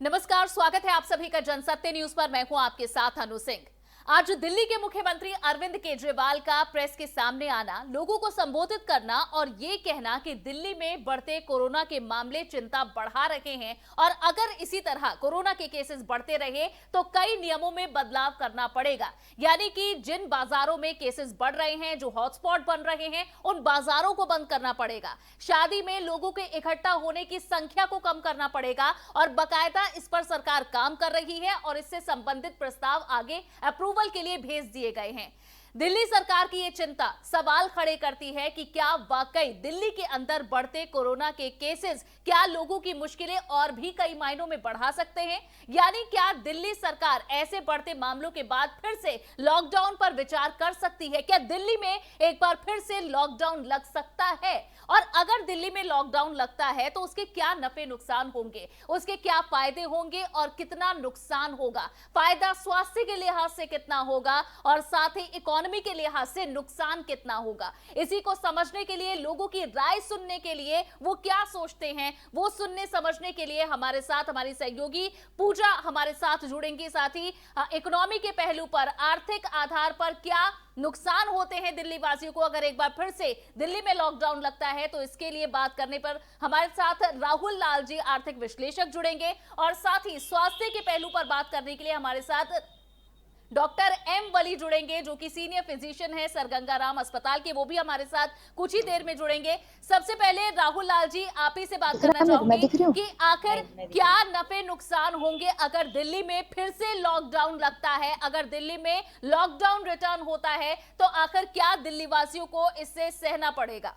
नमस्कार, स्वागत है आप सभी का जनसत्य न्यूज पर। मैं हूं आपके साथ अनु सिंह। आज दिल्ली के मुख्यमंत्री अरविंद केजरीवाल का प्रेस के सामने आना, लोगों को संबोधित करना और ये कहना कि दिल्ली में बढ़ते कोरोना के मामले चिंता बढ़ा रहे हैं और अगर इसी तरह कोरोना के केसेस बढ़ते रहे तो कई नियमों में बदलाव करना पड़ेगा। यानी कि जिन बाजारों में केसेस बढ़ रहे हैं, जो हॉटस्पॉट बन रहे हैं, उन बाजारों को बंद करना पड़ेगा। शादी में लोगों के इकट्ठा होने की संख्या को कम करना पड़ेगा और बाकायदा इस पर सरकार काम कर रही है और इससे संबंधित प्रस्ताव आगे अप्रूवल के लिए भेज दिए गए हैं। दिल्ली सरकार की यह चिंता सवाल खड़े करती है कि क्या वाकई दिल्ली के अंदर बढ़ते कोरोना के केसेस क्या लोगों की मुश्किलें और भी कई मायनों में बढ़ा सकते हैं। यानी क्या दिल्ली सरकार ऐसे बढ़ते मामलों के बाद फिर से लॉकडाउन पर विचार कर सकती है? क्या दिल्ली में एक बार फिर से लॉकडाउन लग सकता है? और अगर दिल्ली में लॉकडाउन लगता है तो उसके क्या नफे नुकसान होंगे, उसके क्या फायदे होंगे और कितना नुकसान होगा? फायदा स्वास्थ्य के लिहाज से कितना होगा और साथ ही इकोनॉमी के लिहाज से नुकसान कितना होगा? इसी को समझने के लिए, लोगों की राय सुनने के लिए, वो क्या सोचते हैं, वो सुनने समझने के लिए हमारे साथ हमारी सहयोगी पूजा हमारे साथ जुड़ेंगी। साथ ही इकोनॉमी के पहलू पर, आर्थिक आधार पर क्या नुकसान होते हैं दिल्ली वासियों को अगर एक बार फिर से दिल्ली में लॉकडाउन लगता है, तो इसके लिए बात करने पर हमारे साथ राहुल लाल जी, आर्थिक विश्लेषक, जुड़ेंगे और साथ ही स्वास्थ्य के पहलू पर बात करने के लिए हमारे साथ डॉक्टर एम वली जुड़ेंगे, जो कि सीनियर फिजिशियन है सर गंगाराम अस्पताल के। वो भी हमारे साथ कुछ ही देर में जुड़ेंगे। सबसे पहले राहुल लाल जी, आप ही से बात करना चाहूंगी कि आखिर क्या नफे नुकसान होंगे अगर दिल्ली में फिर से लॉकडाउन लगता है, अगर दिल्ली में लॉकडाउन रिटर्न होता है तो आखिर क्या दिल्ली वासियों को इससे सहना पड़ेगा?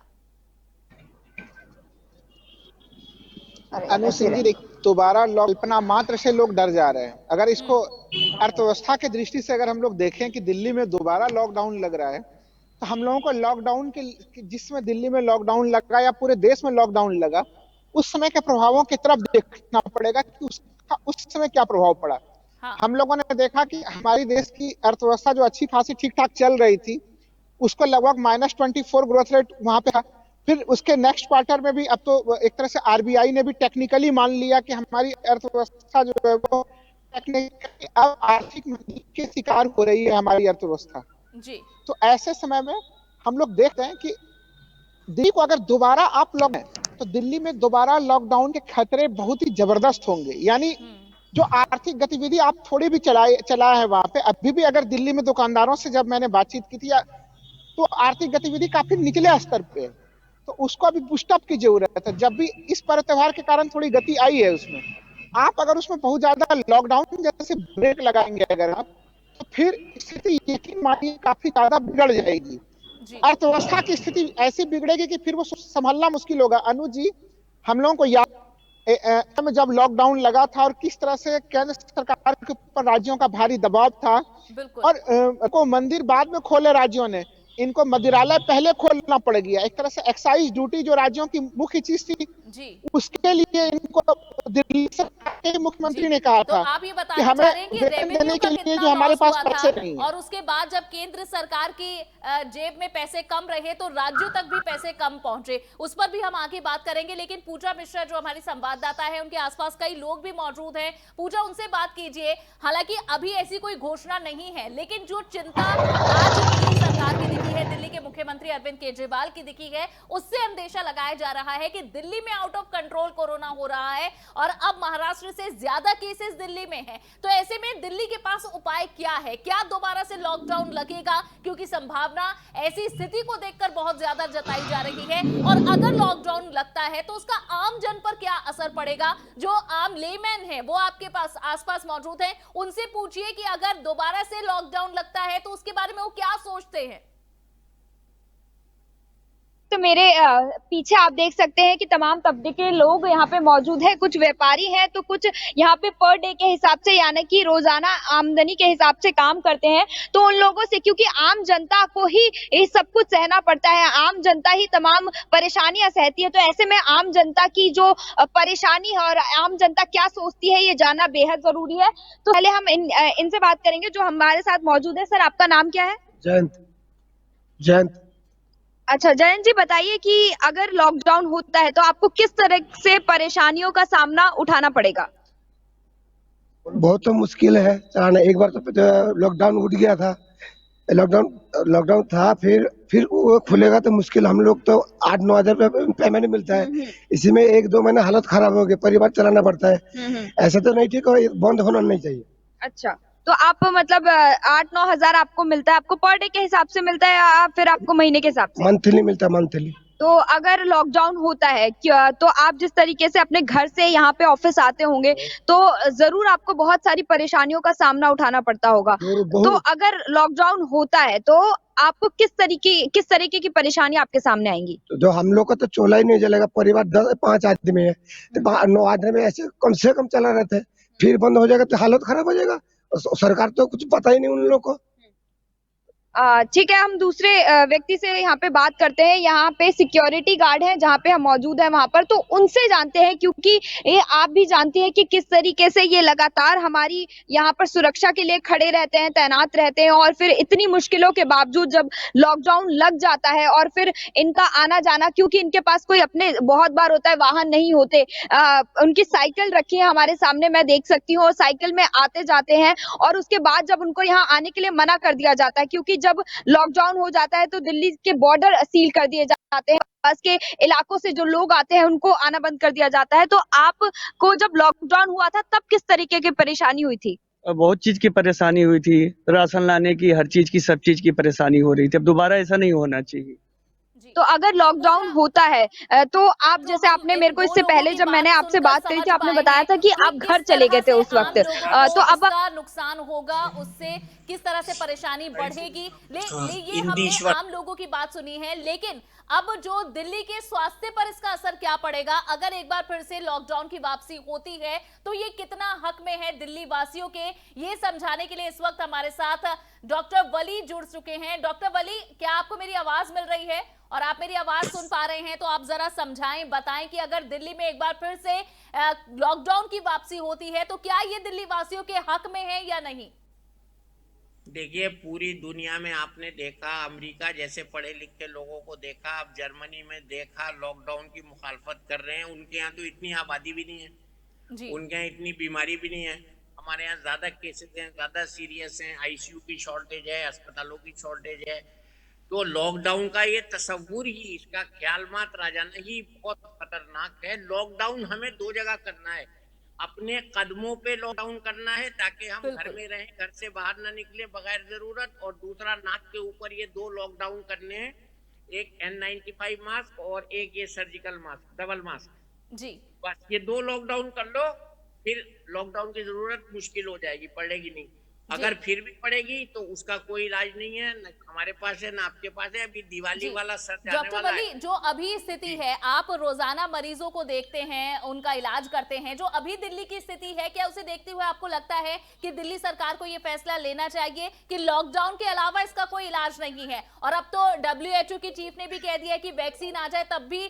दोबारा कल्पना मात्र से लोग डर जा रहे हैं। अगर इसको अर्थव्यवस्था की दृष्टि से अगर हम लोग देखें कि दिल्ली में दोबारा लॉकडाउन लग रहा है, तो हम लोगों को लॉकडाउन के जिसमें दिल्ली में लॉकडाउन लगा या पूरे देश में लॉकडाउन लगा, उस समय के प्रभावों की तरफ देखना पड़ेगा कि उस समय क्या प्रभाव पड़ा। हाँ। हम लोगों ने देखा कि हमारी देश की अर्थव्यवस्था जो अच्छी खासी ठीक ठाक चल रही थी, उसको लगभग -24 ग्रोथ रेट वहां पे था। फिर उसके नेक्स्ट क्वार्टर में भी अब तो एक तरह से आरबीआई ने भी टेक्निकली मान लिया कि हमारी अर्थव्यवस्था जो है वो टेक्निकली अब आर्थिक मंदी के शिकार हो रही है हमारी अर्थव्यवस्था जी। तो ऐसे समय में हम लोग देखते हैं कि दिल्ली को अगर दोबारा आप लॉक है तो दिल्ली में दोबारा लॉकडाउन के खतरे बहुत ही जबरदस्त होंगे। यानी जो आर्थिक गतिविधि आप थोड़ी भी चला है वहां पे, अभी भी अगर दिल्ली में दुकानदारों से जब मैंने बातचीत की थी तो आर्थिक गतिविधि काफी निचले स्तर पे है, तो उसको अभी बूस्टअप की जरूरत है। जब भी इस पर्व त्योहार के कारण थोड़ी गति आई है उसमें, आप अगर उसमें बहुत ज्यादा लॉकडाउन जैसे ब्रेक लगाएंगे अगर आप, तो फिर स्थिति यकीन मानिए काफी ज्यादा बिगड़ जाएगी। अर्थव्यवस्था की स्थिति ऐसी बिगड़ेगी कि फिर वो संभालना मुश्किल होगा। अनु जी, हम लोगों को याद में जब लॉकडाउन लगा था और किस तरह से केंद्र सरकार के ऊपर राज्यों का भारी दबाव था और को मंदिर बाद में खोले राज्यों ने, इनको मंदिरालय पहले खोलना पड़ गया। एक तरह से एक्साइज ड्यूटी जो राज्यों की मुख्य चीज थी जी, उसके लिए इनको दिल्ली सरकार के मुख्यमंत्री ने कहा था आप ये बताना चाह रहे हैं कि रेवेन्यू के लिए जो हमारे पास पैसे नहीं है, और उसके बाद जब केंद्र सरकार की जेब में पैसे कम रहे तो राज्यों तक भी पैसे कम पहुंचे। उस पर भी हम आगे बात करेंगे, लेकिन पूजा मिश्रा जो हमारी संवाददाता है, उनके आसपास कई लोग भी मौजूद हैं। पूजा, उनसे बात कीजिए। हालांकि अभी ऐसी कोई घोषणा नहीं है, लेकिन जो चिंता आज दिल्ली सरकार की दिखी है, दिल्ली के मुख्यमंत्री अरविंद केजरीवाल की दिखी है, उससे अंदेशा लगाया जा रहा है कि दिल्ली में आउट ऑफ कंट्रोल कोरोना हो रहा है और अब महाराष्ट्र से ज्यादा केसेस दिल्ली में हैं। तो ऐसे में दिल्ली के पास उपाय क्या है? क्या दोबारा से लॉकडाउन लगेगा? क्योंकि संभावना ऐसी स्थिति को देखकर बहुत ज्यादा जताई जा रही है। और अगर लॉकडाउन लगता है तो उसका आम जन पर क्या असर पड़ेगा? जो आम लेमैन है वो आपके पास आसपास मौजूद है, उनसे पूछिए कि अगर दोबारा से लॉकडाउन लगता है तो उसके बारे में वो क्या सोचते हैं। तो मेरे पीछे आप देख सकते हैं कि तमाम तबके के लोग यहाँ पे मौजूद हैं। कुछ व्यापारी हैं तो कुछ यहाँ पे पर डे के हिसाब से यानी कि रोजाना आमदनी के हिसाब से काम करते हैं। तो उन लोगों से, क्योंकि आम जनता को ही ये सब कुछ सहना पड़ता है, आम जनता ही तमाम परेशानियां सहती है, तो ऐसे में आम जनता की जो परेशानी है और आम जनता क्या सोचती है ये जानना बेहद जरूरी है। तो पहले हम इनसे बात करेंगे जो हमारे साथ मौजूद है। सर, आपका नाम क्या है? जयंत। अच्छा जयंत जी, बताइए कि अगर लॉकडाउन होता है तो आपको किस तरह से परेशानियों का सामना उठाना पड़ेगा? बहुत तो मुश्किल है चलाना। एक बार तो लॉकडाउन उठ गया था, लॉकडाउन था, फिर वो खुलेगा तो मुश्किल। हम लोग तो 8-9 हजार रुपये पेमेंट मिलता है, इसी में 1-2 महीना हालत खराब हो गई, परिवार चलाना पड़ता है। ऐसा तो नहीं ठीक है, बंद होना नहीं चाहिए। अच्छा, तो आप मतलब 8-9 हजार आपको मिलता है, आपको पर डे के हिसाब से मिलता है या फिर आपको महीने के हिसाब से? मंथली मिलता है, मंथली। तो अगर लॉकडाउन होता है तो आप जिस तरीके से अपने घर से यहाँ पे ऑफिस आते होंगे तो जरूर आपको बहुत सारी परेशानियों का सामना उठाना पड़ता होगा। तो अगर लॉकडाउन होता है तो आपको किस तरीके की परेशानी आपके सामने आएंगी? तो जो हम लोग का तो चोला ही नहीं जलेगा, परिवार 5 आदमी है तो 9 आदमी ऐसे कम से कम चला रहता है, फिर बंद हो जाएगा तो हालत खराब हो जाएगा। सरकार तो कुछ पता ही नहीं उन लोग को। ठीक है, हम दूसरे व्यक्ति से यहाँ पे बात करते हैं। यहाँ पे सिक्योरिटी गार्ड हैं, जहाँ पे हम मौजूद हैं वहां पर, तो उनसे जानते हैं, क्योंकि ये आप भी जानते हैं कि किस तरीके से ये लगातार हमारी यहाँ पर सुरक्षा के लिए खड़े रहते हैं, तैनात रहते हैं, और फिर इतनी मुश्किलों के बावजूद जब लॉकडाउन लग जाता है और फिर इनका आना जाना, क्योंकि इनके पास कोई अपने बहुत बार होता है वाहन नहीं होते, उनकी साइकिल रखी है हमारे सामने, मैं देख सकती हूँ, साइकिल में आते जाते हैं, और उसके बाद जब उनको यहाँ आने के लिए मना कर दिया जाता है, क्योंकि जब लॉकडाउन हो जाता है तो दिल्ली के बॉर्डर सील कर दिए जाते हैं, पास के इलाकों से जो लोग आते हैं उनको आना बंद कर दिया जाता है। तो आपको जब लॉकडाउन हुआ था तब किस तरीके की परेशानी हुई थी? बहुत चीज की परेशानी हुई थी, राशन लाने की, हर चीज की, सब चीज की परेशानी हो रही थी। अब दोबारा ऐसा नहीं होना चाहिए। तो अगर लॉकडाउन होता है तो आप, जैसे आपने मेरे को इससे पहले जब मैंने आपसे बात करी थी आपने बताया था कि आप घर चले गए थे उस वक्त, तो अब नुकसान होगा, उससे किस तरह से परेशानी बढ़ेगी, ये हमने आम लोगों की बात सुनी है, लेकिन अब जो दिल्ली के स्वास्थ्य पर इसका असर क्या पड़ेगा अगर एक बार फिर से लॉकडाउन की वापसी होती है, तो ये कितना हक में है दिल्ली वासियों के, ये समझाने के लिए इस वक्त हमारे साथ डॉक्टर वली जुड़ चुके हैं। डॉक्टर वली, क्या आपको मेरी आवाज मिल रही है और आप मेरी आवाज सुन पा रहे हैं? तो आप जरा समझाएं, बताएं कि अगर दिल्ली में एक बार फिर से लॉकडाउन की वापसी होती है तो क्या ये दिल्ली वासियों के हक में है या नहीं? देखिए, पूरी दुनिया में आपने देखा, अमेरिका जैसे पढ़े लिखे लोगों को देखा, अब जर्मनी में देखा, लॉकडाउन की मुखालफत कर रहे हैं। उनके यहाँ तो इतनी आबादी भी नहीं है जी। उनके यहाँ इतनी बीमारी भी नहीं है। हमारे यहाँ ज्यादा केसेस हैं, ज्यादा सीरियस हैं, आईसीयू की शॉर्टेज है, अस्पतालों की शॉर्टेज है। तो लॉकडाउन का ये तस्वुर ही, इसका ख्याल मत राजाना ही बहुत खतरनाक है। लॉकडाउन हमें 2 जगह करना है, अपने कदमों पे लॉकडाउन करना है ताकि हम घर में रहें, घर से बाहर ना निकले बगैर जरूरत, और दूसरा नाक के ऊपर ये 2 लॉकडाउन करने हैं, एक N95 मास्क और एक ये सर्जिकल मास्क, डबल मास्क जी। बस ये 2 लॉकडाउन कर लो, फिर लॉकडाउन की जरूरत मुश्किल हो जाएगी, पड़ेगी नहीं। अगर फिर भी पड़ेगी तो उसका कोई इलाज नहीं है, न हमारे पास है न आपके पास है। अभी दिवाली वाला सत्र आने वाला है। डॉक्टर वली, जो अभी स्थिति है, आप रोजाना मरीजों को देखते हैं, उनका इलाज करते हैं, जो अभी दिल्ली की स्थिति है, क्या उसे देखते हुए आपको लगता है कि दिल्ली सरकार को ये फैसला लेना चाहिए कि लॉकडाउन के अलावा इसका कोई इलाज नहीं है? और अब तो WHO की चीफ ने भी कह दिया कि वैक्सीन आ जाए तब भी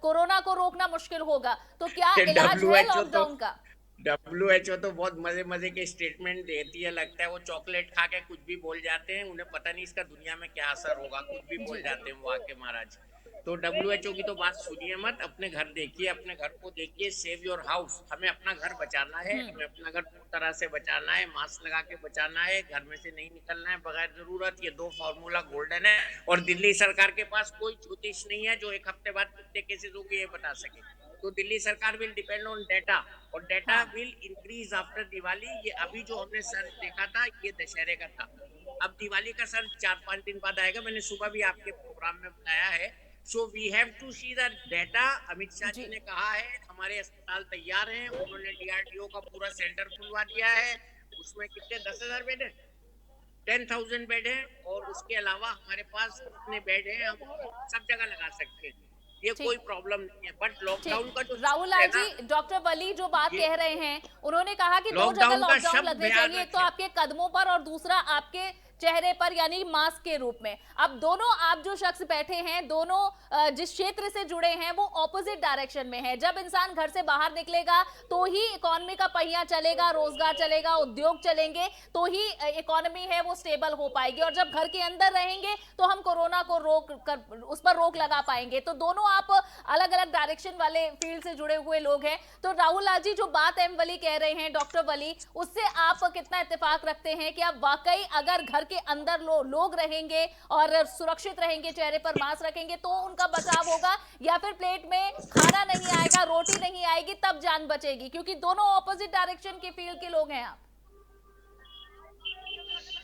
कोरोना को रोकना मुश्किल होगा, तो क्या इलाज है लॉकडाउन का? WHO तो बहुत मजे के स्टेटमेंट देती है, लगता है वो चॉकलेट खा के कुछ भी बोल जाते हैं, उन्हें पता नहीं इसका दुनिया में क्या असर होगा, कुछ भी बोल जाते हैं वो आके महाराज। तो WHO की तो बात सुनिए मत, अपने घर देखिए, अपने घर को देखिए, सेव योर हाउस। हमें अपना घर बचाना है, हमें अपना घर पूरी तरह से बचाना है, मास्क लगा के बचाना है, घर में से नहीं निकलना है बगैर जरूरत। ये 2 फॉर्मूला गोल्डन है, और दिल्ली सरकार के पास कोई ज्योतिष नहीं है जो एक हफ्ते बाद कितने केसेस होंगे ये बता सके। तो दिल्ली सरकार विल डिपेंड ऑन डेटा, और data will increase after Diwali. ये अभी जो हमने सर्च देखा था ये दशहरे का था, अब दिवाली का सर्च 4-5 दिन बाद आएगा, मैंने सुबह भी आपके प्रोग्राम में बताया है। So we have to see the data. Amit Shah ji ने कहा है हमारे अस्पताल तैयार हैं, उन्होंने DRDO का पूरा सेंटर खुलवा दिया है, उसमें कितने 10,000 बेड है, 10,000 बेड है, और उसके अलावा हमारे पास कितने बेड हैं हम सब जगह लगा सकते हैं, ये कोई प्रॉब्लम नहीं है। बट लॉकडाउन का जो राहुल जी, डॉक्टर वली जो बात कह रहे हैं, उन्होंने कहा कि 2 जगह लॉकडाउन लगने चाहिए, एक तो आपके कदमों पर और दूसरा आपके चेहरे पर, यानी मास्क के रूप में। अब दोनों आप जो शख्स बैठे हैं, दोनों जिस क्षेत्र से जुड़े हैं वो ऑपोजिट डायरेक्शन में है। जब इंसान घर से बाहर निकलेगा तो ही इकोनॉमी का पहिया चलेगा, रोजगार चलेगा, उद्योग चलेंगे, तो ही इकोनॉमी है वो स्टेबल हो पाएगी। और जब घर के अंदर रहेंगे तो हम कोरोना को उस पर रोक लगा पाएंगे। तो दोनों आप अलग अलग डायरेक्शन वाले फील्ड से जुड़े हुए लोग हैं। तो राहुल लाल जी, जो बात एम वली कह रहे हैं, डॉक्टर वली, उससे आप कितना इत्तेफाक रखते हैं कि अब वाकई अगर घर के अंदर लोग रहेंगे और सुरक्षित रहेंगे, चेहरे पर मास्क रखेंगे, तो उनका बचाव होगा, या फिर प्लेट में खाना नहीं आएगा, रोटी नहीं आएगी, तब जान बचेगी? क्योंकि दोनों ऑपोजिट डायरेक्शन के फील्ड के लोग हैं आप।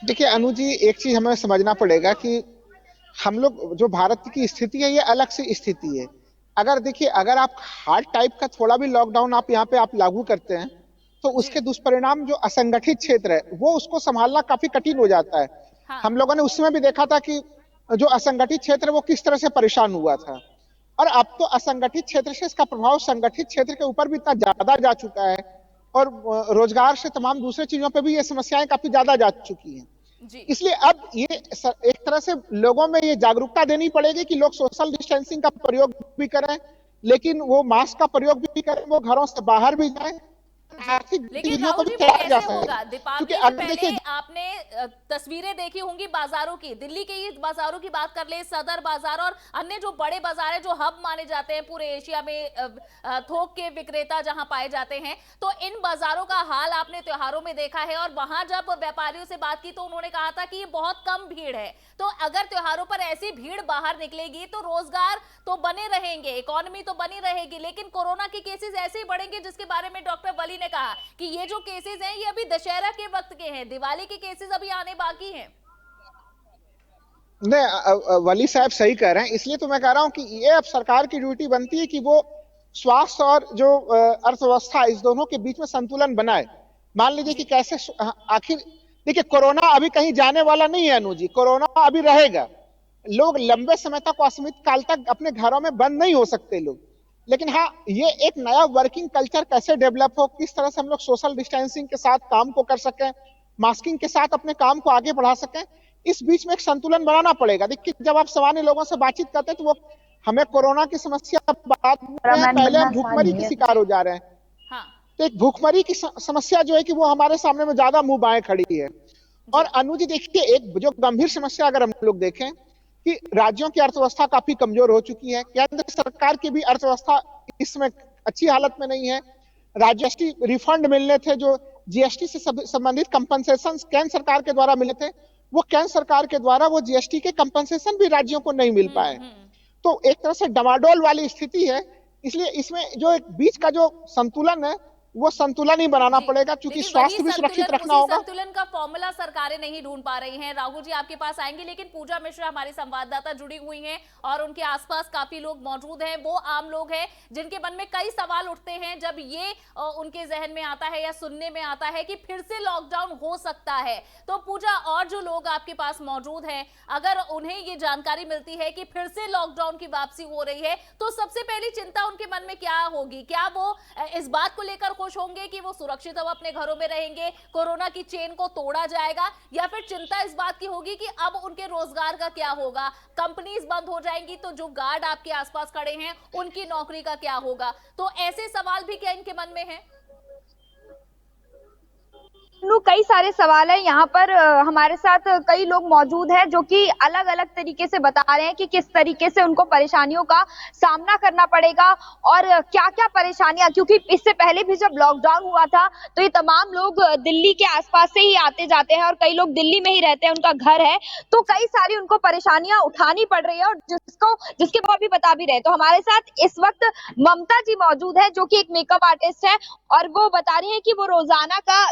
देखिए अनु जी, एक चीज हमें समझना पड़ेगा कि हम लोग जो भारत की स्थिति है ये अलग सी स्थिति है। अगर देखिए, अगर आप हार्ड टाइप का थोड़ा भी लॉकडाउन आप यहाँ पे आप लागू करते हैं तो उसके दुष्परिणाम जो असंगठित क्षेत्र है वो उसको संभालना काफी कठिन हो जाता है। हाँ। हम लोगों ने उस समय भी देखा था कि जो असंगठित क्षेत्र है वो किस तरह से परेशान हुआ था, और अब तो असंगठित क्षेत्र से इसका प्रभाव संगठित क्षेत्र के ऊपर भी इतना ज्यादा जा चुका है, और रोजगार से तमाम दूसरे चीजों पे भी ये समस्याएं काफी ज्यादा जा चुकी हैं। इसलिए अब ये एक तरह से लोगों में ये जागरूकता देनी पड़ेगी कि लोग सोशल डिस्टेंसिंग का प्रयोग भी करें, लेकिन वो मास्क का प्रयोग भी करें, वो घरों से बाहर भी जाएं। लेकिन राहुल जी, वो कैसे होगा? दीपावली से पहले आपने तस्वीरें देखी होंगी बाजारों की। दिल्ली के ही बाजारों की बात कर ले, सदर बाजार और अन्य जो बड़े बाजार है जो हब माने जाते हैं पूरे एशिया में, थोक के विक्रेता जहां पाए जाते हैं, तो इन बाजारों का हाल आपने त्योहारों में देखा है। और वहां जब व्यापारियों से बात की तो उन्होंने कहा था कि ये बहुत कम भीड़ है। तो अगर त्योहारों पर ऐसी भीड़ बाहर निकलेगी तो रोजगार तो बने रहेंगे, इकोनॉमी तो बनी रहेगी, लेकिन कोरोना के केसेस ऐसे ही बढ़ेंगे जिसके बारे में डॉक्टर वली ने कहा कि ये जो केसेस हैं ये अभी दशहरा के वक्त के हैं, दिवाली के केसेस अभी आने बाकी हैं। नहीं, वली साहब सही कह रहे हैं, इसलिए तो मैं कह रहा हूं कि ये अब सरकार की ड्यूटी बनती है कि वो स्वास्थ्य और जो अर्थव्यवस्था, इस दोनों के बीच में संतुलन बनाए। मान लीजिए कि कैसे आखिर देखिए, कोरोना अभी कहीं जाने वाला नहीं है अनु जी, कोरोना अभी रहेगा। लोग लंबे समय तक, असीमित काल तक अपने घरों में बंद नहीं हो सकते लोग, लेकिन हाँ, ये एक नया वर्किंग कल्चर कैसे डेवलप हो, किस तरह से हम लोग सोशल डिस्टेंसिंग के साथ काम को कर सकें, मास्किंग के साथ अपने काम को आगे बढ़ा सकें, इस बीच में एक संतुलन बनाना पड़ेगा। देखिए, जब आप सामान्य लोगों से बातचीत करते हैं तो वो हमें कोरोना की समस्या बाद में, पहले हम भूखमरी के शिकार हो जा रहे हैं। हाँ। तो एक भूखमरी की समस्या जो है कि वो हमारे सामने में ज्यादा मुंह बाएं खड़ी है। और अनु जी देखिए, एक जो गंभीर समस्या अगर हम लोग देखें कि राज्यों की अर्थव्यवस्था काफी कमजोर हो चुकी है, केंद्र सरकार की भी अर्थव्यवस्था इसमें अच्छी हालत में नहीं है। जीएसटी रिफंड मिलने थे, जो जीएसटी से संबंधित कंपनसेशन केंद्र सरकार के द्वारा मिले थे, वो केंद्र सरकार के द्वारा वो जीएसटी के कंपनसेशन भी राज्यों को नहीं मिल पाए। तो एक तरह से डमाडोल वाली स्थिति है। इसलिए इसमें जो एक बीच का जो संतुलन है वो संतुलन ही बनाना पड़ेगा, क्योंकि स्वास्थ्य भी सुरक्षित रखना होगा। संतुलन का फॉर्मूला सरकारें नहीं ढूंढ पा रही हैं। राहुल जी आपके पास आएंगे, लेकिन पूजा मिश्रा हमारी संवाददाता जुड़ी हुई हैं और उनके आसपास काफी लोग मौजूद हैं। वो आम लोग हैं जिनके मन में कई सवाल उठते हैं जब ये उनके जहन में आता है या सुनने में आता है कि फिर से लॉकडाउन हो सकता है। तो पूजा, और जो लोग आपके पास मौजूद हैं, अगर उन्हें ये जानकारी मिलती है कि फिर से लॉकडाउन की वापसी हो रही है, तो सबसे पहली चिंता उनके मन में क्या होगी? क्या वो इस बात को लेकर खुश होंगे कि वो सुरक्षित अब अपने घरों में रहेंगे, कोरोना की चेन को तोड़ा जाएगा, या फिर चिंता इस बात की होगी कि अब उनके रोजगार का क्या होगा? कंपनीज बंद हो जाएंगी तो जो गार्ड आपके आसपास खड़े हैं उनकी नौकरी का क्या होगा? तो ऐसे सवाल भी क्या इनके मन में हैं? कई सारे सवाल है यहाँ पर। हमारे साथ कई लोग मौजूद हैं जो कि अलग अलग तरीके से बता रहे हैं कि किस तरीके से उनको परेशानियों का सामना करना पड़ेगा और क्या क्या परेशानियां, क्योंकि इससे पहले भी जब लॉकडाउन हुआ था तो ये तमाम लोग दिल्ली के आसपास से ही आते जाते हैं और कई लोग दिल्ली में ही रहते हैं, उनका घर है, तो कई सारी उनको परेशानियां उठानी पड़ रही है और जिसके वो अभी बता भी रहे। तो हमारे साथ इस वक्त ममता जी मौजूद है जो कि एक मेकअप आर्टिस्ट है और वो बता रही है कि वो रोजाना का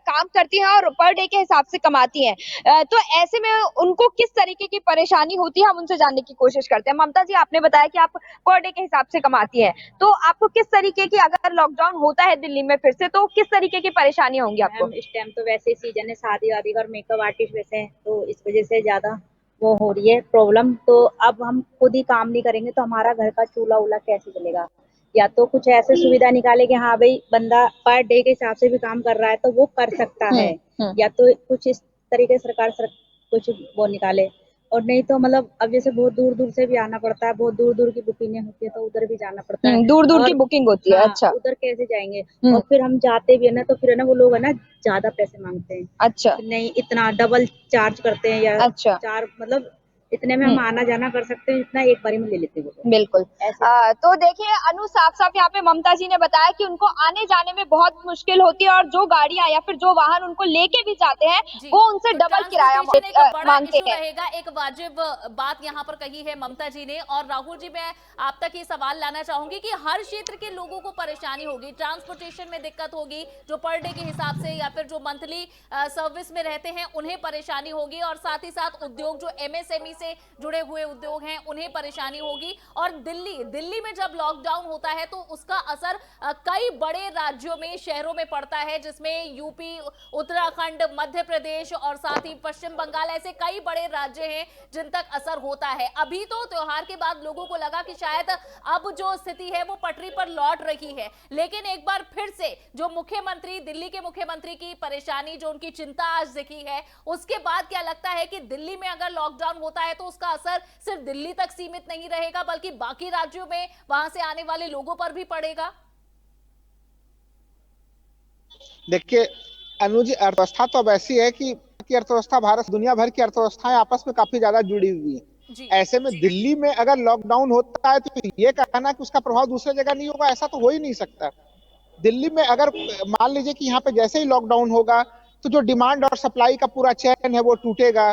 काम करती है और पर डे के हिसाब से कमाती हैं। तो ऐसे में उनको किस तरीके की परेशानी होती है, हम उनसे जानने की कोशिश करते हैं। ममता जी, आपने बताया कि आप पर डे के हिसाब से कमाती हैं, तो आपको किस तरीके की, अगर लॉकडाउन होता है दिल्ली में फिर से, तो किस तरीके की परेशानी होंगी आपको? इस टाइम तो वैसे सीजन है शादी वादी और मेकअप आर्टिस्ट वैसे है, तो इस वजह से ज्यादा वो हो रही है प्रॉब्लम। तो अब हम खुद ही काम नहीं करेंगे तो हमारा घर का चूल्हा उल्हा कैसे चलेगा? या तो कुछ ऐसे सुविधा निकाले कि हाँ भाई बंदा पर डे के हिसाब से भी काम कर रहा है तो वो कर सकता है, या तो कुछ इस तरीके सरकार कुछ वो निकाले। और नहीं तो मतलब अब जैसे बहुत दूर दूर से भी आना पड़ता है, बहुत दूर दूर की बुकिंग होती है तो उधर भी जाना पड़ता है। दूर दूर की और बुकिंग होती है। हाँ, अच्छा उधर कैसे जाएंगे? हम्म। और फिर हम जाते भी है ना तो फिर है ना वो लोग है ना ज्यादा पैसे मांगते हैं। अच्छा नहीं, इतना डबल चार्ज करते हैं या अच्छा चार मतलब इतने में हम आना जाना कर सकते हैं, इतना एक बारी में ले लेते हैं वो लोग। बिल्कुल। ऐसे तो देखिए अनु, साफ साफ यहाँ पे ममता जी ने बताया कि उनको आने जाने में बहुत मुश्किल होती है और जो गाड़ियां या फिर जो वाहन उनको लेके भी जाते हैं जी, वो उनसे तो डबल किराया ट्रांसपोर्टेशन एक बड़ा मांगते इशू हैं। रहेगा। एक वाजिब बात यहाँ पर कही है ममता जी ने। और राहुल जी, मैं आप तक ये सवाल लाना चाहूंगी कि हर क्षेत्र के लोगों को परेशानी होगी, ट्रांसपोर्टेशन में दिक्कत होगी, जो पर डे के हिसाब से या फिर जो मंथली सर्विस में रहते हैं उन्हें परेशानी होगी, और साथ ही साथ उद्योग जो एमएसएमई से जुड़े हुए उद्योग हैं उन्हें परेशानी होगी। और दिल्ली में जब लॉकडाउन होता है तो उसका असर कई बड़े राज्यों में, शहरों में पड़ता है, जिसमें यूपी, उत्तराखंड, मध्य प्रदेश और साथ ही पश्चिम बंगाल, ऐसे कई बड़े राज्य हैं जिन तक असर होता है। अभी तो त्योहार के बाद लोगों को लगा कि शायद अब जो स्थिति है वो पटरी पर लौट रही है, लेकिन एक बार फिर से जो मुख्यमंत्री, दिल्ली के मुख्यमंत्री की परेशानी, जो उनकी चिंता आज दिखी है, उसके बाद क्या लगता है कि दिल्ली में अगर लॉकडाउन होता है तो उसका असर सिर्फ दिल्ली तक सीमित नहीं रहेगा बल्कि बाकी राज्यों में वहां से आने वाले लोगों पर भी पड़ेगा? देखिए अनुज, अर्थव्यवस्था तो अब ऐसी है कि अर्थव्यवस्था, भारत दुनिया भर की अर्थव्यवस्थाएं आपस में काफी ज्यादा जुड़ी हुई जी है। ऐसे में दिल्ली में अगर लॉकडाउन होता है तो ये कहना कि उसका प्रभाव दूसरे जगह नहीं होगा, ऐसा तो हो ही नहीं सकता। दिल्ली में अगर मान लीजिए कि यहाँ पे जैसे ही लॉकडाउन होगा तो जो डिमांड और सप्लाई का पूरा चेन है वो टूटेगा।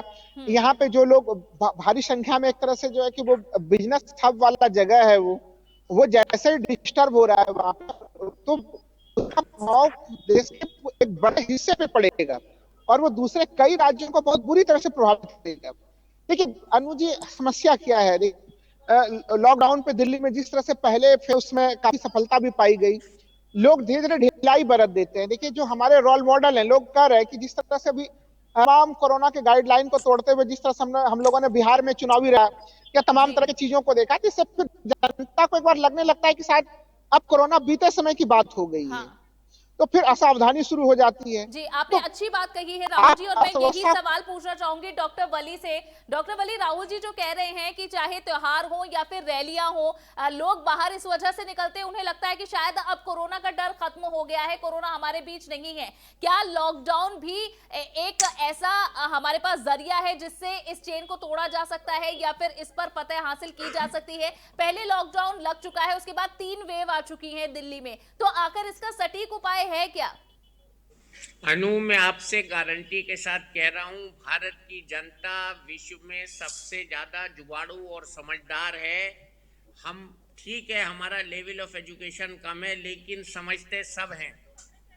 यहाँ पे जो लोग भारी संख्या में, एक तरह से जो है कि वो बिजनेस हब वाला जगह है, वो जैसे ही डिस्टर्ब हो रहा है वहां पर, तो उसका प्रभाव देश के एक बड़े हिस्से पे पड़ेगा और वो दूसरे कई राज्यों को बहुत बुरी तरह से प्रभावित करेगा। देखिए अनुज जी, समस्या क्या है? लॉकडाउन पे दिल्ली में जिस तरह से पहले फेज में काफी सफलता भी पाई गई, लोग धीरे धीरे ढिलाई बरत देते हैं। देखिए जो हमारे रोल मॉडल हैं, लोग कह रहे हैं कि जिस तरह से अभी तमाम कोरोना के गाइडलाइन को तोड़ते हुए जिस तरह से हम लोगों ने बिहार में चुनावी रहा या तमाम तरह की चीजों को देखा, तो इससे फिर जनता को एक बार लगने लगता है कि शायद अब कोरोना बीते समय की बात हो गई है, तो फिर असावधानी शुरू हो जाती है। जी, आपने तो अच्छी बात कही है राहुल जी, और मैं यही अर्थव्यवस्था, सवाल पूछना चाहूंगी डॉक्टर वली से। डॉक्टर वली, राहुल जी जो कह रहे हैं कि चाहे त्योहार हो या फिर रैलियां हो, लोग बाहर इस वजह से निकलते हैं, उन्हें लगता है कि शायद अब कोरोना का डर खत्म हो गया है, कोरोना हमारे बीच नहीं है। क्या लॉकडाउन भी एक ऐसा हमारे पास जरिया है जिससे इस चेन को तोड़ा जा सकता है या फिर इस पर फतह हासिल की जा सकती है? पहले लॉकडाउन लग चुका है, उसके बाद 3 वेव आ चुकी है दिल्ली में, तो आखिर इसका सटीक उपाय है क्या? अनु, मैं आपसे गारंटी के साथ कह रहा हूं, भारत की जनता विश्व में सबसे ज्यादा जुगाड़ू और समझदार है। हम ठीक है, हमारा लेवल ऑफ एजुकेशन कम है, लेकिन समझते सब हैं।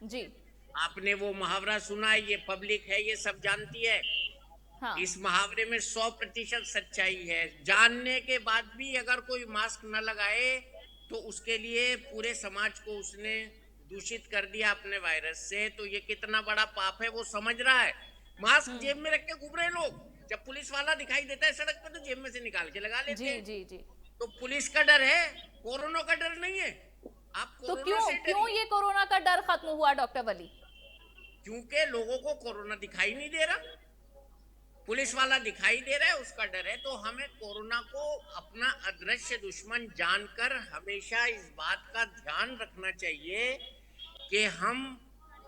जी, आपने वो मुहावरा सुना है, ये पब्लिक है, ये सब जानती है। हाँ, इस मुहावरे में 100% सच्चाई है। जानने के बाद भी अगर कोई मास्क न लगाए तो उसके लिए पूरे समाज को उसने दूषित कर दिया अपने वायरस से, तो ये कितना बड़ा पाप है वो समझ रहा है। मास्क जेब में रख के घूम रहे लोग, जब पुलिस वाला दिखाई देता है सड़क पे तो जेब में से निकाल के लगा लेते हैं। जी, जी, जी। तो पुलिस का डर है, कोरोना का डर नहीं है। आप तो कोरोना से क्यों ये कोरोना का डर खत्म हुआ डॉक्टर वली? क्योंकि लोगों को कोरोना दिखाई नहीं दे रहा, पुलिस वाला दिखाई दे रहा है, उसका डर है। तो हमें कोरोना को अपना अदृश्य दुश्मन जानकर हमेशा इस बात का ध्यान रखना चाहिए कि हम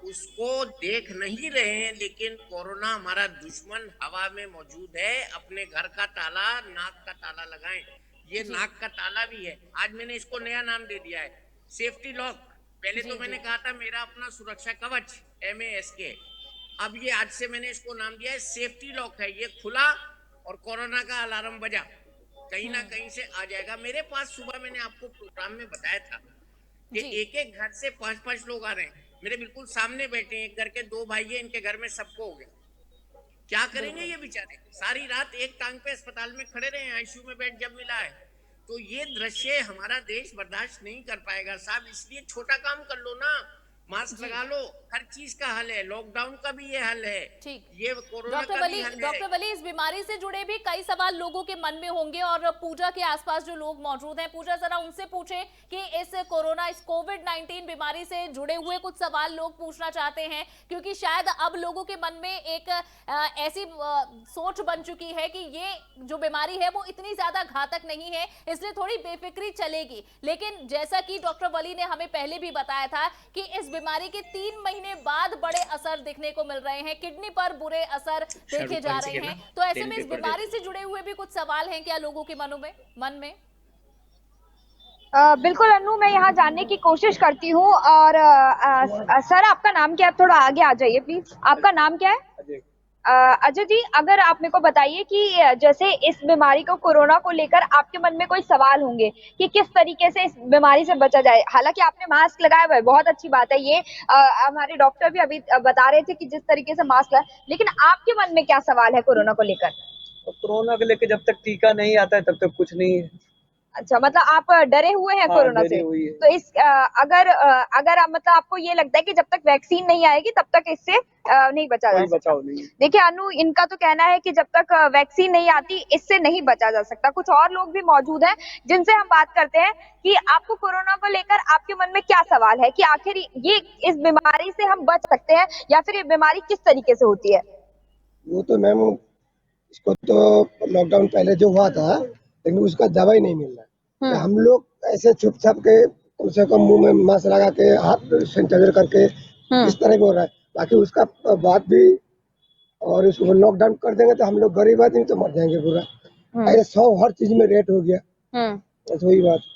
उसको देख नहीं रहे हैं, लेकिन कोरोना हमारा दुश्मन हवा में मौजूद है। अपने घर का ताला, नाक का ताला लगाएं। ये नाक का ताला भी है, आज मैंने इसको नया नाम दे दिया है, सेफ्टी लॉक। पहले तो मैंने कहा था मेरा अपना सुरक्षा कवच, MASK। अब ये आज से मैंने इसको नाम दिया है सेफ्टी लॉक है। ये खुला और कोरोना का अलार्म बजा, कहीं ना कहीं से आ जाएगा। मेरे पास सुबह मैंने आपको प्रोग्राम में बताया था कि एक एक घर से 5-5 लोग आ रहे हैं। मेरे बिल्कुल सामने बैठे हैं, एक घर के 2 भाई हैं, इनके घर में सबको हो गया। क्या करेंगे ये बेचारे? सारी रात एक टांग पे अस्पताल में खड़े रहे, ICU में बेड जब मिला है। तो ये दृश्य हमारा देश बर्दाश्त नहीं कर पाएगा साहब। इसलिए छोटा काम कर लो ना, मास्क लगा लो, हर चीज का हल है, लॉकडाउन का भी ये हल है, ठीक। ये कोरोना का भी हल है। डॉक्टर वली, इस बीमारी से जुड़े भी कई सवाल लोगों के मन में होंगे और पूजा के आसपास जो लोग मौजूद हैं, पूजा जरा उनसे पूछें कि इस कोविड-19 बीमारी से जुड़े हुए कुछ सवाल लोग पूछना चाहते हैं, क्योंकि शायद अब लोगों के मन में एक ऐसी सोच बन चुकी है कि ये जो बीमारी है वो इतनी ज्यादा घातक नहीं है, इसलिए थोड़ी बेफिक्री चलेगी। लेकिन जैसा कि डॉक्टर वली ने हमें पहले भी बताया था कि इस बीमारी के 3 महीने बाद बड़े असर देखने को मिल रहे हैं, किडनी पर बुरे असर देखे जा रहे हैं। तो ऐसे में इस बीमारी से जुड़े हुए भी कुछ सवाल हैं क्या लोगों के मन में? बिल्कुल अनु, मैं यहाँ जानने की कोशिश करती हूँ। और सर, आपका नाम क्या है? थोड़ा आगे आ जाइए प्लीज। आपका नाम क्या है? अजय जी, अगर आप मेरे को बताइए कि जैसे इस बीमारी को, कोरोना को लेकर आपके मन में कोई सवाल होंगे कि किस तरीके से इस बीमारी से बचा जाए। हालांकि आपने मास्क लगाया हुआ है, बहुत अच्छी बात है ये। हमारे डॉक्टर भी अभी बता रहे थे कि जिस तरीके से मास्क लगाए, लेकिन आपके मन में क्या सवाल है कोरोना को लेकर? कोरोना को लेकर जब तक टीका नहीं आता है तब तक कुछ नहीं है। अच्छा, मतलब आप डरे हुए हैं कोरोना से। तो इस अगर मतलब आपको ये लगता है कि जब तक वैक्सीन नहीं आएगी तब तक इससे नहीं बचा जा सकता? बचाव नहीं। देखिए अनु, इनका तो कहना है कि जब तक वैक्सीन नहीं आती इससे नहीं बचा जा सकता। कुछ और लोग भी मौजूद हैं जिनसे हम बात करते हैं कि आपको कोरोना को लेकर आपके मन में क्या सवाल है, कि आखिर ये इस बीमारी से हम बच सकते हैं या फिर ये बीमारी किस तरीके से होती है? वो तो मैम, इसको तो लॉकडाउन पहले जो हुआ था, लेकिन उसका दवा ही नहीं मिल रहा है। हम लोग ऐसे चुपचाप के, कम से कम मुंह में मास्क लगा के, हाथ सैनिटाइजर करके इस तरह भी हो रहा है। बाकी उसका बात भी, और इसको लॉकडाउन कर देंगे तो हम लोग गरीब आदमी तो मर जाएंगे पूरा। ऐसे 100 हर चीज में रेट हो गया, बस वही बात।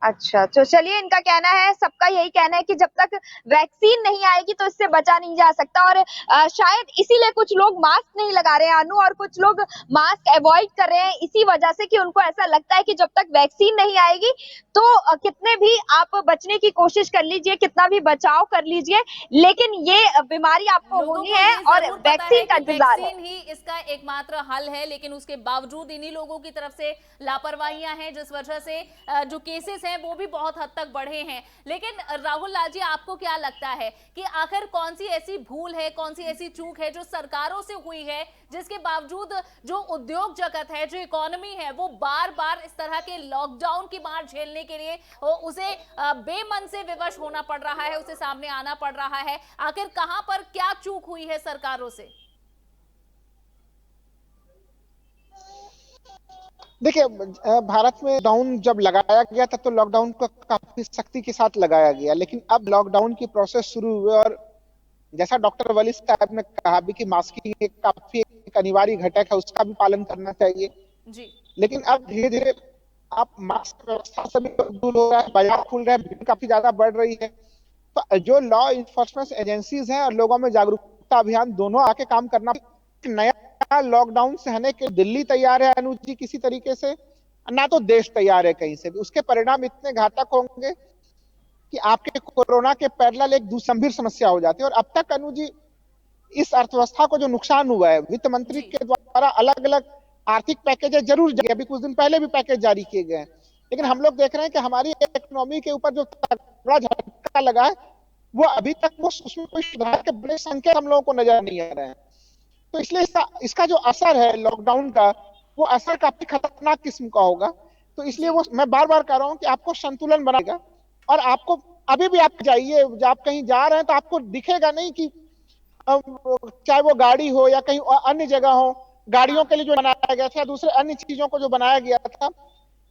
अच्छा, तो चलिए, इनका कहना है, सबका यही कहना है कि जब तक वैक्सीन नहीं आएगी तो इससे बचा नहीं जा सकता। और शायद इसीलिए कुछ लोग मास्क नहीं लगा रहे हैं अनु, और कुछ लोग मास्क अवॉइड कर रहे हैं इसी वजह से कि उनको ऐसा लगता है कि जब तक वैक्सीन नहीं आएगी तो कितने भी आप बचने की कोशिश कर लीजिए, कितना भी बचाव कर लीजिए, लेकिन ये बीमारी आपको होनी है और वैक्सीन का इंतजार है। ही इसका एकमात्र हल है, लेकिन उसके बावजूद इन्हीं लोगों की तरफ से लापरवाहियां हैं, जिस वजह से जो केसेस हैं वो भी बहुत हद तक बढ़े हैं। लेकिन राहुल लाल जी, आपको क्या लगता है कि आखिर कौन सी ऐसी भूल है, कौन सी ऐसी चूक है जो सरकारों से हुई है, जिसके बावजूद जो उद्योग जगत है, जो इकोनॉमी है, वो बार बार इस तरह के लॉकडाउन की मार झेलने के लिए उसे बेमन से विवश होना पड़ रहा है, उसे सामने आना पड़ रहा है? आखिर कहां पर क्या चूक हुई है सरकारों से? देखिए, भारत में लॉकडाउन जब लगाया गया था तो लॉकडाउन को काफी सख्ती के साथ लगाया गया, लेकिन अब लॉकडाउन की प्रोसेस शुरू हुई और जैसा डॉक्टर वली साहब ने कहा भी कि मास्किंग एक काफी अनिवार्य घटक है, उसका भी पालन करना चाहिए जी। लेकिन अब धीरे धीरे आप मास्क व्यवस्था से भी दूर हो रहा है, बाजार खुल रहा है, भीड़ काफी ज्यादा बढ़ रही है। तो जो लॉ इन्फोर्समेंट एजेंसीज हैं और लोगों में जागरूकता अभियान दोनों आके काम करना, नया लॉकडाउन सहने के दिल्ली तैयार है अनुज जी किसी तरीके से, ना तो देश तैयार है कहीं से भी। उसके परिणाम इतने घातक होंगे कि आपके कोरोना के पैरेलल एक गंभीर समस्या हो जाती है। और अब तक अनुज जी इस अर्थव्यवस्था को जो नुकसान हुआ है, वित्त मंत्री के द्वारा अलग अलग आर्थिक पैकेज जरूर जारी, अभी कुछ दिन पहले भी पैकेज जारी किए गए हैं, लेकिन हम लोग देख रहे हैं कि हमारी इकोनॉमी के ऊपर जो तगड़ा झटका लगा है वो अभी तक वो उसमें कोई सुधार के बड़े संकेत हम लोगों को नजर नहीं आ रहे हैं। तो इसलिए इसका जो असर है लॉकडाउन का, वो असर काफी खतरनाक किस्म का होगा। तो इसलिए वो मैं बार बार कह रहा हूं कि आपको संतुलन बनाएगा। और आपको अभी भी आप जाइए, आप कहीं जा रहे हैं तो आपको दिखेगा नहीं कि चाहे वो गाड़ी हो या कहीं अन्य जगह हो, गाड़ियों के लिए जो बनाया गया था, दूसरे अन्य चीजों को जो बनाया गया था,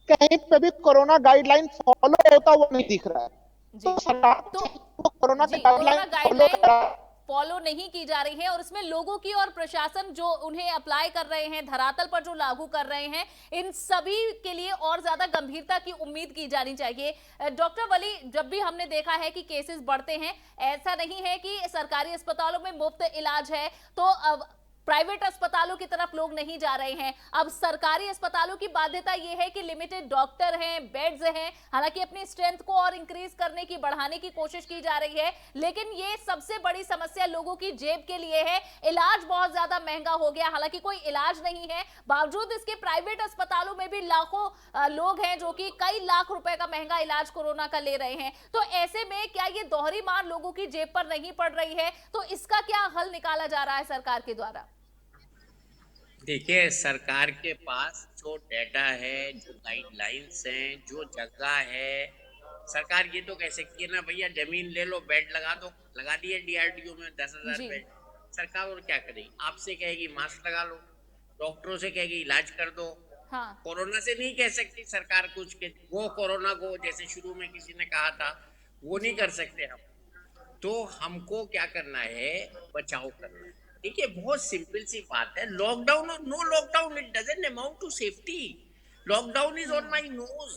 कहीं पे भी कोरोना गाइडलाइन फॉलो होता वो नहीं दिख रहा है। तो सरकार तो कोरोना के गाइडलाइन फॉलो नहीं की जा रही है और इसमें लोगों की और प्रशासन जो उन्हें अप्लाई कर रहे हैं, धरातल पर जो लागू कर रहे हैं, इन सभी के लिए और ज्यादा गंभीरता की उम्मीद की जानी चाहिए। डॉक्टर वली, जब भी हमने देखा है कि केसेस बढ़ते हैं, ऐसा नहीं है कि सरकारी अस्पतालों में मुफ्त इलाज है, तो प्राइवेट अस्पतालों की तरफ लोग नहीं जा रहे हैं। अब सरकारी अस्पतालों की बाध्यता यह है कि लिमिटेड डॉक्टर हैं, बेड्स हैं, हालांकि अपनी स्ट्रेंथ को और इंक्रीज करने की, बढ़ाने की कोशिश की जा रही है, लेकिन ये सबसे बड़ी समस्या लोगों की जेब के लिए है। इलाज बहुत ज्यादा महंगा हो गया, हालांकि कोई इलाज नहीं है, बावजूद इसके प्राइवेट अस्पतालों में भी लाखों लोग हैं जो कि कई लाख रुपए का महंगा इलाज कोरोना का ले रहे हैं। तो ऐसे में क्या ये दोहरी मार लोगों की जेब पर नहीं पड़ रही है? तो इसका क्या हल निकाला जा रहा है सरकार के द्वारा? देखिए, सरकार के पास जो डेटा है, जो गाइडलाइंस हैं, जो जगह है, सरकार ये तो कह सकती है ना, भैया जमीन ले लो, बेड लगा दो, लगा दिए डीआरडीओ में 10,000 बेड। सरकार और क्या करेगी? आपसे कहेगी मास्क लगा लो, डॉक्टरों से कहेगी इलाज कर दो। हाँ। कोरोना से नहीं कह सकती सरकार कुछ के वो कोरोना को, जैसे शुरू में किसी ने कहा था, वो नहीं कर सकते हम। तो हमको क्या करना है? बचाव करना है। देखिए, बहुत सिंपल सी बात है, लॉकडाउन और no lockdown, it doesn't amount to safety. Lockdown is on my nose,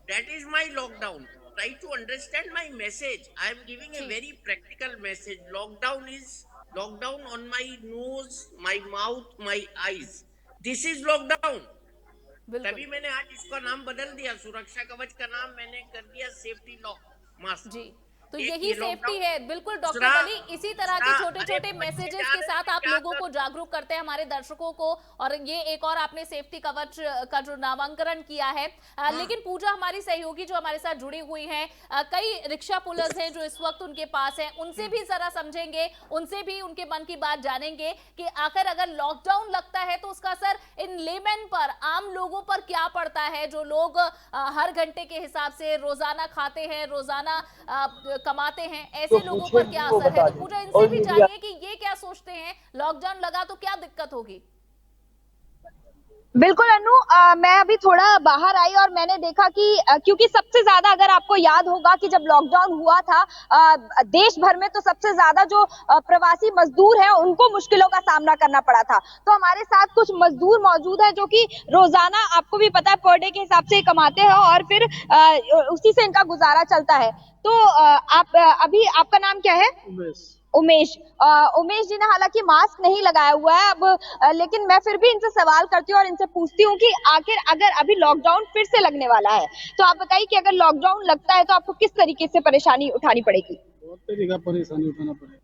that is my lockdown. Try to understand my message. I am giving a very practical message. Lockdown on my nose, my mouth, my eyes. This is lockdown. तभी मैंने आज इसका नाम बदल दिया, सुरक्षा कवच का नाम मैंने कर दिया सेफ्टी लॉक मास्क। जी, तो यही सेफ्टी है। बिल्कुल डॉक्टर वली, इसी तरह के छोटे छोटे मैसेजेस के साथ आप लोगों को जागरूक करते हैं, हमारे दर्शकों को, और ये एक और आपने सेफ्टी कवच का जो नामांकन किया है। लेकिन पूजा हमारी सहयोगी जो हमारे साथ जुड़ी हुई हैं, कई रिक्शा पुलर्स हैं जो इस वक्त उनके पास हैं, उनसे भी जरा समझेंगे, उनसे भी उनके मन की बात जानेंगे कि आखिर अगर लॉकडाउन लगता है तो उसका असर इन लेमैन पर, आम लोगों पर क्या पड़ता है, जो लोग हर घंटे के हिसाब से रोजाना खाते हैं, रोजाना कमाते हैं, ऐसे लोगों पर क्या असर है? तो पूजा इनसे भी जानिए कि ये क्या सोचते हैं, लॉकडाउन लगा तो क्या दिक्कत होगी। बिल्कुल अनु, मैं अभी थोड़ा बाहर आई और मैंने देखा कि क्योंकि सबसे ज्यादा, अगर आपको याद होगा कि जब लॉकडाउन हुआ था देश भर में, तो सबसे ज्यादा जो प्रवासी मजदूर हैं उनको मुश्किलों का सामना करना पड़ा था। तो हमारे साथ कुछ मजदूर मौजूद हैं जो कि रोजाना, आपको भी पता है, पर डे के हिसाब से कमाते हैं और फिर उसी से इनका गुजारा चलता है। तो आप अभी, आपका नाम क्या है? उमेश। उमेश जी ने हालांकि मास्क नहीं लगाया हुआ है अब, लेकिन मैं फिर भी इनसे सवाल करती हूँ और इनसे पूछती हूँ कि आखिर अगर अभी लॉकडाउन फिर से लगने वाला है तो आप बताइए कि अगर लॉकडाउन लगता है तो आपको किस तरीके से परेशानी उठानी पड़ेगी? बहुत तरीका परेशानी उठाना पड़ेगा।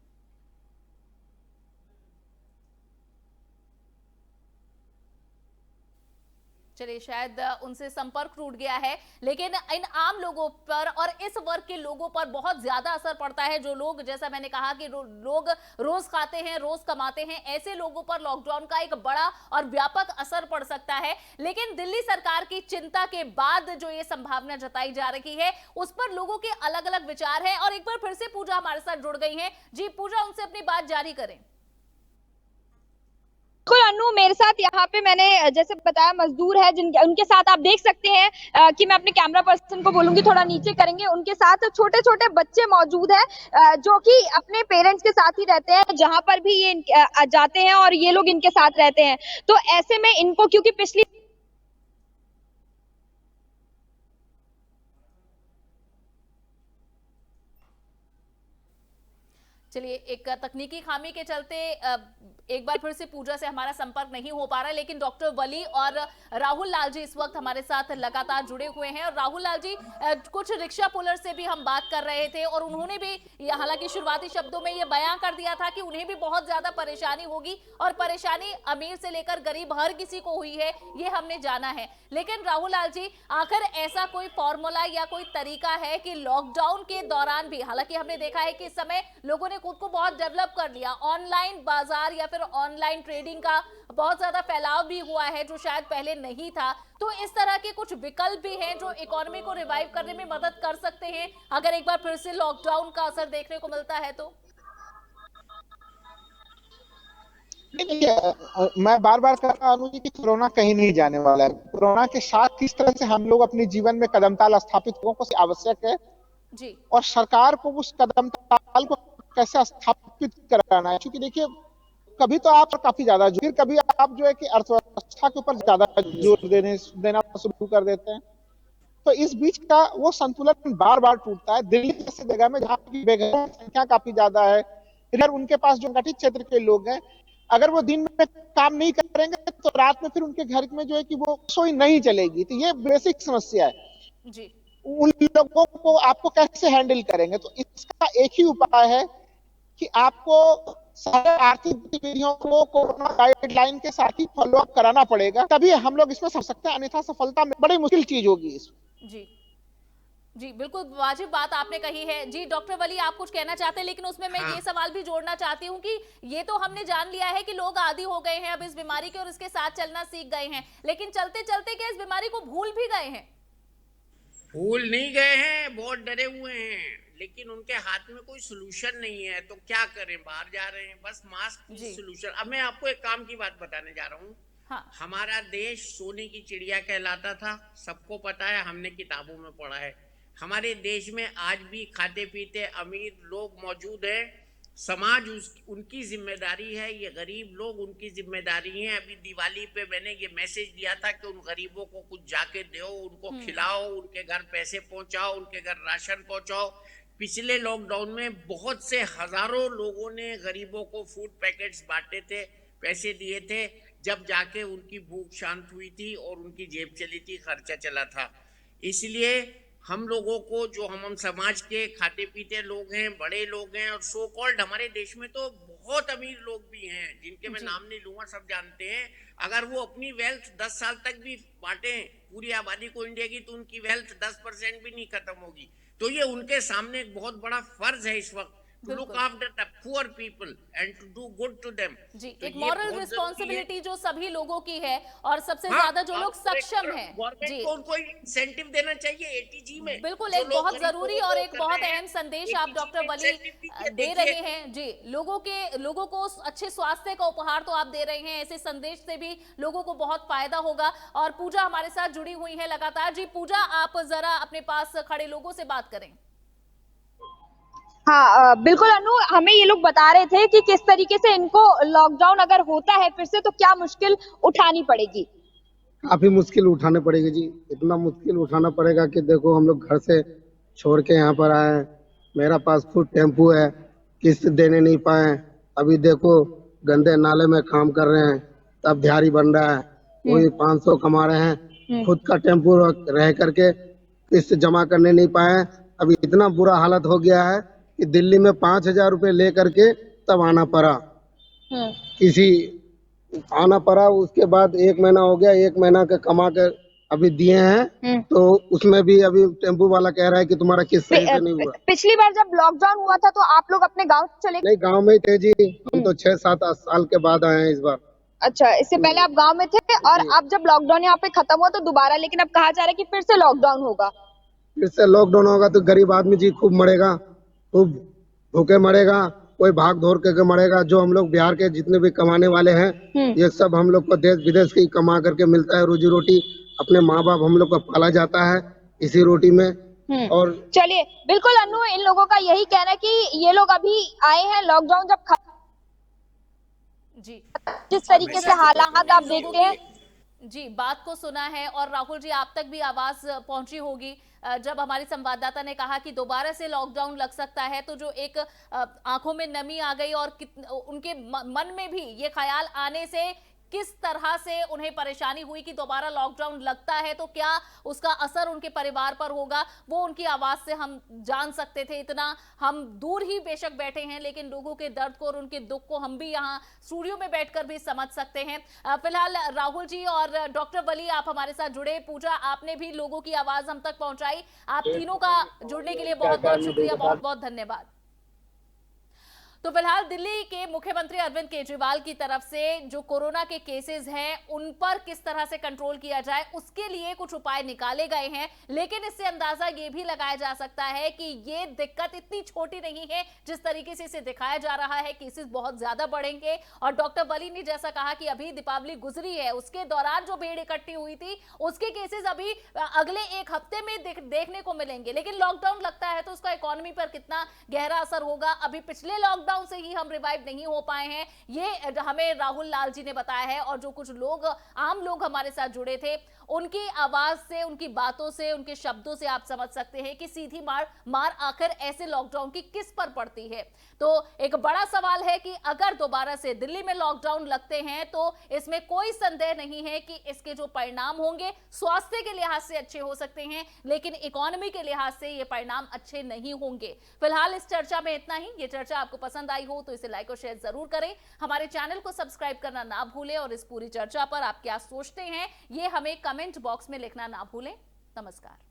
चलिए, शायद उनसे संपर्क टूट गया है, लेकिन इन आम लोगों पर और इस वर्ग के लोगों पर बहुत ज्यादा असर पड़ता है। जो लोग, जैसा मैंने कहा कि लोग रोज खाते हैं, रोज कमाते हैं, ऐसे लोगों पर लॉकडाउन का एक बड़ा और व्यापक असर पड़ सकता है। लेकिन दिल्ली सरकार की चिंता के बाद जो ये संभावना जताई जा रही है, उस पर लोगों के अलग अलग विचार हैं। और एक बार फिर से पूजा हमारे साथ जुड़ गई हैं। जी पूजा, उनसे अपनी बात जारी करें। बिल्कुल अनु, मेरे साथ यहाँ पे मैंने जैसे बताया मजदूर है, जिनके उनके साथ आप देख सकते हैं कि मैं अपने कैमरा पर्सन को बोलूंगी थोड़ा नीचे करेंगे। उनके साथ छोटे छोटे बच्चे मौजूद हैं जो कि अपने पेरेंट्स के साथ ही रहते हैं, जहां पर भी ये जाते हैं और ये लोग इनके साथ रहते हैं। तो ऐसे में इनको, क्योंकि पिछली चलिए, एक तकनीकी खामी के चलते एक बार फिर से पूजा से हमारा संपर्क नहीं हो पा रहा है, लेकिन डॉक्टर वली और राहुल लाल जी इस वक्त हमारे साथ लगातार जुड़े हुए हैं। और राहुल लाल जी, कुछ रिक्शा पुलर से भी हम बात कर रहे थे और उन्होंने भी हालांकि शुरुआती शब्दों में ये बयां कर दिया था कि उन्हें भी बहुत ज्यादा परेशानी होगी, और परेशानी अमीर से लेकर गरीब हर किसी को हुई है, ये हमने जाना है। लेकिन राहुल लाल जी, आखिर ऐसा कोई फॉर्मूला या कोई तरीका है कि लॉकडाउन के दौरान भी, हालांकि हमने देखा है कि इस समय लोगों ने खुद को बहुत डेवलप कर लिया, ऑनलाइन बाजार या फिर ऑनलाइन ट्रेडिंग का बहुत ज्यादा फैलाव भी हुआ है जो शायद पहले नहीं था। तो इस तरह के कुछ विकल्प भी हैं जो इकोनॉमी को रिवाइव करने में मदद कर सकते हैं अगर एक बार फिर से लॉकडाउन का असर देखने को मिलता है तो। मैं बार बार कह रहा हूं कि कोरोना कहीं नहीं जाने वाला है। कोरोना के साथ किस तरह से हम लोग अपने जीवन में कदमताल स्थापित हों को आवश्यक है जी, और सरकार को उस कदमताल को कैसे स्थापित कराना है। क्योंकि देखिए, कभी तो आप काफी ज्यादा, फिर कभी आप जो है कि अर्थव्यवस्था के ऊपर ज्यादा जोर देना शुरू कर देते हैं। तो इस बीच का वो संतुलन बार बार टूटता है। दिल्ली जैसे जगह में जहाँ की बेघरों की संख्या काफी ज्यादा है, इधर उनके पास जो गठित क्षेत्र के लोग हैं, अगर वो दिन में काम नहीं करेंगे तो रात में फिर उनके घर में जो है कि वो रसोई नहीं चलेगी। तो ये बेसिक समस्या है जी उन लोगों को आपको कैसे हैंडल करेंगे। तो इसका एक ही उपाय है कि आपको सारे आर्थिक गतिविधियों को कोरोना गाइडलाइन के साथ ही फॉलो अप कराना पड़ेगा, तभी हम लोग इसमें समझ सकते हैं, अन्यथा सफलता में बड़ी मुश्किल चीज होगी इसमें। जी जी बिल्कुल वाजिब बात आपने कही है। जी डॉक्टर वली आप कुछ कहना चाहते हैं, लेकिन उसमें मैं ये सवाल भी जोड़ना चाहती हूँ कि ये तो हमने जान लिया है कि लोग आदी हो गए हैं अब इस बीमारी के और इसके साथ चलना सीख गए हैं, लेकिन चलते चलते क्या इस बीमारी को भूल भी गए हैं? भूल नहीं गए हैं, बहुत डरे हुए हैं, लेकिन उनके हाथ में कोई सोल्यूशन नहीं है, तो क्या करें, बाहर जा रहे हैं, बस मास्क ही सोल्यूशन। अब मैं आपको एक काम की बात बताने जा रहा हूँ। हाँ। हमारा देश सोने की चिड़िया कहलाता था, सबको पता है, हमने किताबों में पढ़ा है। हमारे देश में आज भी खाते पीते अमीर लोग मौजूद हैं, समाज उनकी जिम्मेदारी है, ये गरीब लोग उनकी जिम्मेदारी है। अभी दिवाली पे मैंने ये मैसेज दिया था कि उन गरीबों को कुछ जाके दो, उनको खिलाओ, उनके घर पैसे पहुंचाओ, उनके घर राशन पहुंचाओ। पिछले लॉकडाउन में बहुत से हजारों लोगों ने गरीबों को फूड पैकेट्स बांटे थे, पैसे दिए थे, जब जाके उनकी भूख शांत हुई थी और उनकी जेब चली थी, खर्चा चला था। इसलिए हम लोगों को, जो हम समाज के खाते पीते लोग हैं, बड़े लोग हैं, और सो कॉल्ड हमारे देश में तो बहुत अमीर लोग भी हैं जिनके मैं नाम नहीं लूंगा, सब जानते हैं, अगर वो अपनी वेल्थ 10 साल तक भी बांटे पूरी आबादी को इंडिया की, तो उनकी वेल्थ 10% भी नहीं खत्म होगी। तो ये उनके सामने एक बहुत बड़ा फर्ज है इस वक्त, to look after the poor people and to do good to them। जी तो एक मॉरल रिस्पॉन्सिबिलिटी जो सभी लोगों की है, और सबसे ज्यादा जो लोग सक्षम हैं, जी को उनको इंसेंटिव देना चाहिए एटीजी में। बिल्कुल एक बहुत जरूरी और एक बहुत अहम संदेश आप डॉक्टर वली दे रहे हैं। जी लोगों को अच्छे स्वास्थ्य का उपहार तो आप दे रहे हैं, ऐसे संदेश से भी लोगों को बहुत फायदा होगा। और पूजा हमारे साथ जुड़ी हुई है लगातार। जी पूजा, आप जरा अपने पास खड़े लोगों से बात करें। हाँ बिल्कुल अनु, हमें ये लोग बता रहे थे कि किस तरीके से इनको लॉकडाउन अगर होता है फिर से तो क्या मुश्किल उठानी पड़ेगी। काफी मुश्किल उठाने पड़ेगी जी, इतना मुश्किल उठाना पड़ेगा कि देखो हम लोग घर से छोड़ के यहाँ पर आए, मेरा पास खुद टेम्पू है, किस्त देने नहीं पाए, अभी देखो गंदे नाले में काम कर रहे हैं, तब दिहाड़ी बन रहा है, वही 500 कमा रहे हैं, खुद का टेम्पू रह करके किस्त जमा करने नहीं पाए। अभी इतना बुरा हालत हो गया है कि दिल्ली में 5000 रुपए ले करके तब आना पड़ा, आना पड़ा। उसके बाद 1 महीना हो गया, 1 महीना का कमा कर अभी दिए हैं, तो उसमें भी अभी टेम्पू वाला कह रहा है कि तुम्हारा किस्त सही से नहीं हुआ। पिछली बार जब लॉकडाउन हुआ था तो आप लोग अपने गांव चले? नहीं, गांव में ही थे जी, हम तो 6-7 साल के बाद आए हैं इस बार। अच्छा, इससे पहले आप गांव में थे, और अब जब लॉकडाउन यहाँ पे खत्म हुआ तो दोबारा, लेकिन अब कहा जा रहा है कि फिर से लॉकडाउन होगा। फिर से लॉकडाउन होगा तो गरीब आदमी जी खूब मरेगा, खूब भूखे मरेगा, कोई भाग दौड़ करके मरेगा। जो हम लोग बिहार के जितने भी कमाने वाले हैं, ये सब हम लोग को देश विदेश की कमा करके मिलता है रोजी रोटी, अपने माँ बाप हम लोग को पाला जाता है इसी रोटी में। और चलिए बिल्कुल अनु, इन लोगों का यही कहना है कि ये लोग अभी आए हैं लॉकडाउन जब जी जिस तरीके से हालात आप देखते हैं। जी बात को सुना है, और राहुल जी आप तक भी आवाज पहुंची होगी जब हमारी संवाददाता ने कहा कि दोबारा से लॉकडाउन लग सकता है, तो जो एक आंखों में नमी आ गई और उनके मन में भी ये ख्याल आने से किस तरह से उन्हें परेशानी हुई कि दोबारा लॉकडाउन लगता है तो क्या उसका असर उनके परिवार पर होगा, वो उनकी आवाज से हम जान सकते थे। इतना हम दूर ही बेशक बैठे हैं, लेकिन लोगों के दर्द को और उनके दुख को हम भी यहाँ स्टूडियो में बैठकर भी समझ सकते हैं। फिलहाल राहुल जी और डॉक्टर वली आप हमारे साथ जुड़े, पूजा आपने भी लोगों की आवाज हम तक पहुंचाई, आप तीनों का जुड़ने के लिए बहुत बहुत शुक्रिया, बहुत बहुत धन्यवाद। तो फिलहाल दिल्ली के मुख्यमंत्री अरविंद केजरीवाल की तरफ से जो कोरोना के केसेस हैं उन पर किस तरह से कंट्रोल किया जाए उसके लिए कुछ उपाय निकाले गए हैं, लेकिन इससे अंदाजा ये भी लगाया जा सकता है कि ये दिक्कत इतनी छोटी नहीं है जिस तरीके से इसे दिखाया जा रहा है। केसेस बहुत ज्यादा बढ़ेंगे, और डॉक्टर वली ने जैसा कहा कि अभी दीपावली गुजरी है, उसके दौरान जो भीड़ इकट्ठी हुई थी उसके केसेस अभी अगले 1 हफ्ते में देखने को मिलेंगे, लेकिन लॉकडाउन लगता है तो उसका इकोनॉमी पर कितना गहरा असर होगा। अभी पिछले लॉकडाउन लॉकडाउन से ही हम रिवाइव नहीं हो पाए हैं, ये हमें राहुल लाल जी ने बताया है। और जो कुछ लोग, आम लोग हमारे साथ जुड़े थे, उनकी आवाज से, उनकी बातों से, उनके शब्दों से आप समझ सकते हैं कि सीधी मार आखिर ऐसे लॉकडाउन की किस पर पड़ती है। तो एक बड़ा सवाल है कि अगर दोबारा से दिल्ली में लॉकडाउन लगते हैं तो इसमें कोई संदेह नहीं है कि इसके जो परिणाम होंगे स्वास्थ्य के लिहाज से अच्छे हो सकते हैं, लेकिन इकोनॉमी के लिहाज से ये परिणाम अच्छे नहीं होंगे। फिलहाल इस चर्चा में इतना ही। ये चर्चा आपको पसंद आई हो तो इसे लाइक और शेयर जरूर करें। हमारे चैनल को सब्सक्राइब करना ना भूलें और इस पूरी चर्चा पर आप क्या सोचते हैं ये हमें कमेंट बॉक्स में लिखना ना भूलें। नमस्कार।